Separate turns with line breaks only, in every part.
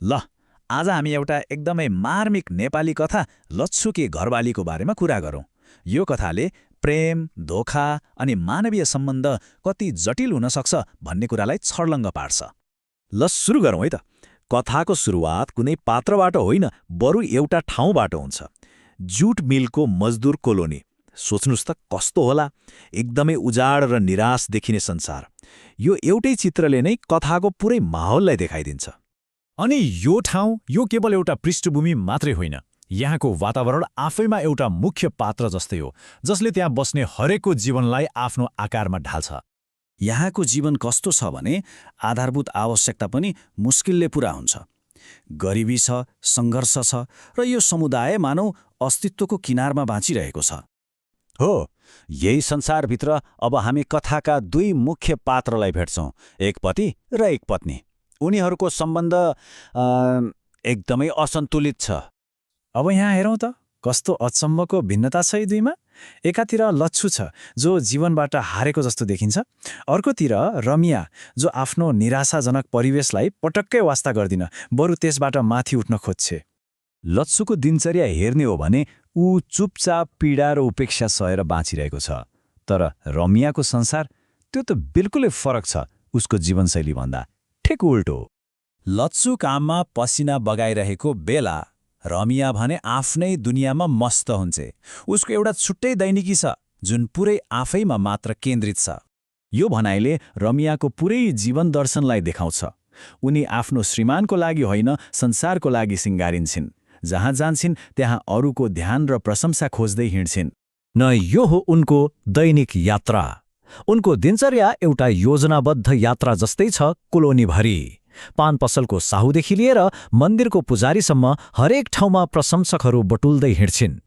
ल आज हामी एउटा एकदमै मार्मिक नेपाली कथा लच्छुके घरवालीको बारेमा कुरा गरौँ। यो कथाले प्रेम, धोखा अनि मानवीय सम्बन्ध कति जटिल हुन सक्छ भन्ने कुरालाई छर्लङ्ग पार्छ। ल सुरु गरौँ है त। कथाको सुरुवात कुनै पात्रबाट होइन, बरु एउटा ठाउँबाट हुन्छ। जुट मिलको मजदुर कोलोनी। सोच्नुस् त कस्तो होला, एकदमै उजाड र निराश देखिने संसार। यो एउटै चित्रले नै कथाको पुरै माहौललाई देखाइदिन्छ।
अनि यो ठाउँ यो केवल एउटा पृष्ठभूमि मात्रै होइन, यहाँको वातावरण आफैमा एउटा मुख्य पात्र जस्तै हो, जसले त्यहाँ बस्ने हरेकको जीवनलाई आफ्नो आकारमा ढाल्छ।
यहाँको जीवन कस्तो छ भने आधारभूत आवश्यकता पनि मुस्किलले पूरा हुन्छ। गरिबी छ, सङ्घर्ष छ र यो समुदाय मानौ अस्तित्वको किनारमा बाँचिरहेको छ।
हो, यही संसारभित्र अब हामी कथाका दुई मुख्य पात्रलाई भेट्छौँ, एक पति र एक पत्नी। उनीहरूको सम्बन्ध एकदमै असन्तुलित छ।
अब यहाँ हेरौँ त, कस्तो अचम्मको भिन्नता छ यी दुईमा। एकातिर लच्छु छ जो जीवनबाट हारेको जस्तो देखिन्छ, अर्कोतिर रमिया जो आफ्नो निराशाजनक परिवेशलाई पटक्कै वास्ता गर्दिन, बरु त्यसबाट माथि उठ्न खोज्छे।
लच्छुको दिनचर्या हेर्ने हो भने ऊ चुपचाप पीडा र उपेक्षा सहेर बाँचिरहेको छ। तर रमियाको संसार त्यो त बिल्कुलै फरक छ उसको जीवनशैलीभन्दा, ठिक उल्टो।
लच्छु काममा पसिना बगाइरहेको बेला रमिया भने आफ्नै दुनियाँमा मस्त हुन्छे। उसको एउटा छुट्टै दैनिकी छ जुन पुरै आफैमा मात्र केन्द्रित छ।
यो भनाइले रमियाको पुरै जीवन दर्शनलाई देखाउँछ। उनी आफ्नो श्रीमानको लागि होइन, संसारको लागि सिँगारिन्छन्। जहाँ जान्छन् त्यहाँ अरूको ध्यान र प्रशंसा खोज्दै हिँड्छिन्।
न यो हो उनको दैनिक यात्रा। उनको दिनचर्या एउटा योजनाबद्ध यात्रा जस्तै छ कोलोनीभरि। पान पसलको साहुदेखि लिएर मन्दिरको पुजारीसम्म हरेक ठाउँमा प्रशंसकहरू बटुल्दै हिँड्छिन्।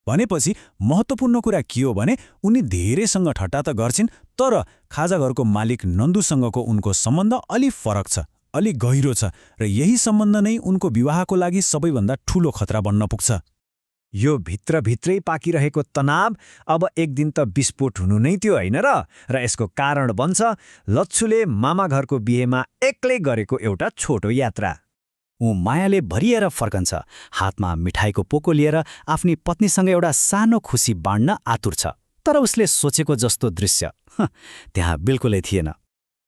भनेपछि महत्त्वपूर्ण कुरा के हो भने उनी धेरैसँग ठट्टा त गर्छिन्, तर खाजाघरको मालिक नन्दुसँगको उनको सम्बन्ध अलि फरक छ, अलि गहिरो छ र यही सम्बन्ध नै उनको विवाहको लागि सबैभन्दा ठूलो खतरा बन्न पुग्छ।
यो भित्रभित्रै पाकिरहेको तनाव अब एक दिन त विस्फोट हुनु नै थियो होइन र यसको कारण बन्छ लच्छुले मामा घरको बिहेमा एक्लै गरेको एउटा छोटो यात्रा।
ऊ मायाले भरिएर फर्कन्छ, हातमा मिठाईको पोको लिएर आफ्नी पत्नीसँग एउटा सानो खुसी बाँड्न आतुर छ। तर उसले सोचेको जस्तो दृश्य त्यहाँ बिल्कुलै थिएन।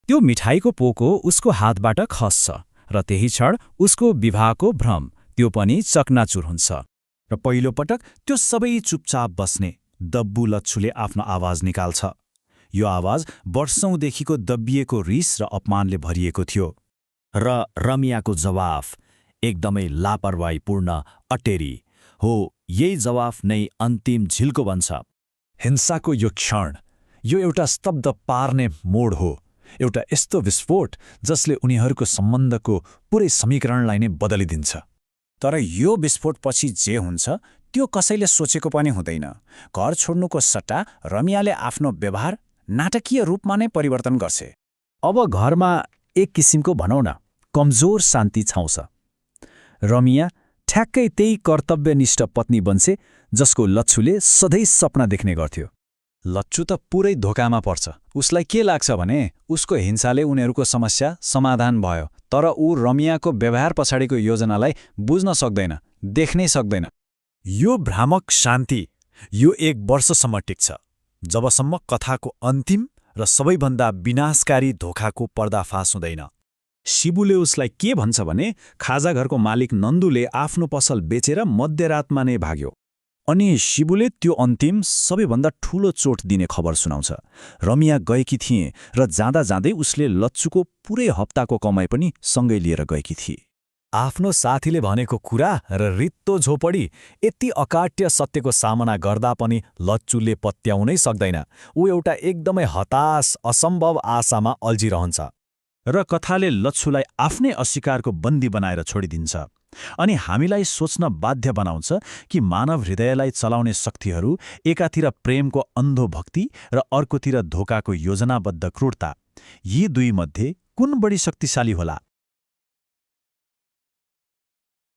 त्यो मिठाईको पोको उसको हातबाट खस्छ र त्यही क्षण उसको विवाहको भ्रम त्यो पनि चकनाचुर हुन्छ।
र पहिलो पटक त्यो सबै चुपचाप बस्ने दब्बु लच्छुले आफ्नो आवाज निकाल्छ। यो आवाज वर्षौंदेखिको दब्बिएको रिस र अपमानले भरिएको थियो।
र रमियाको जवाफ एकदमै लापरवाहीपूर्ण, अटेरी हो। यही जवाफ नै अन्तिम झिल्को बन्छ।
हिंसाको यो क्षण, यो एउटा स्तब्ध पार्ने मोड हो, एउटा यस्तो विस्फोट जसले उनीहरूको सम्बन्धको पुरै समीकरणलाई नै बदलिदिन्छ।
तर यो विस्फोटपछि जे हुन्छ त्यो कसैले सोचेको पनि हुँदैन। घर छोड्नुको सट्टा रमियाले आफ्नो व्यवहार नाटकीय रूपमा नै परिवर्तन गर्छे।
अब घरमा एक किसिमको भनौँ न कमजोर शान्ति छाउँछ। रमिया ठ्याक्कै त्यही कर्तव्यनिष्ठ पत्नी बन्छे जसको लच्छुले सधैँ सपना देख्ने गर्थ्यो।
लच्छु त पुरै धोकामा पर्छ। उसलाई के लाग्छ भने उसको हिंसाले उनीहरूको समस्या समाधान भयो, तर ऊ रमियाको व्यवहार पछाडिको योजनालाई बुझ्न सक्दैन, देख्नै सक्दैन।
यो भ्रामक शान्ति यो 1 वर्षसम्म टिक्छ, जबसम्म कथाको अन्तिम र सबैभन्दा विनाशकारी धोखाको पर्दाफास हुँदैन।
शिबुले उसलाई के भन्छ भने खाजाघरको मालिक नन्दुले आफ्नो पसल बेचेर मध्यरातमा नै भाग्यो। अनि शिबुले त्यो अन्तिम सबैभन्दा ठूलो चोट दिने खबर सुनाउँछ। रमिया गएकी थिए र जाँदा जाँदै उसले लच्छुको पुरै हप्ताको कमाई पनि सँगै लिएर गएकी थिए।
आफ्नो साथीले भनेको कुरा र रित्तो झोपडी यति अकाट्य सत्यको सामना गर्दा पनि लच्छुले पत्याउनै सक्दैन। ऊ एउटा एकदमै हताश, असम्भव आशामा अल्झिरहन्छ।
र कथाले लच्छुलाई आफ्नै अस्वीकारको बन्दी बनाएर छोडिदिन्छ अनि हामीलाई सोच्न बाध्य बनाउँछ कि मानव हृदयलाई चलाउने शक्तिहरू एकातिर प्रेमको अन्धो भक्ति र अर्कोतिर धोकाको योजनाबद्ध क्रूरता, यी दुई मध्ये कुन बढी शक्तिशाली होला?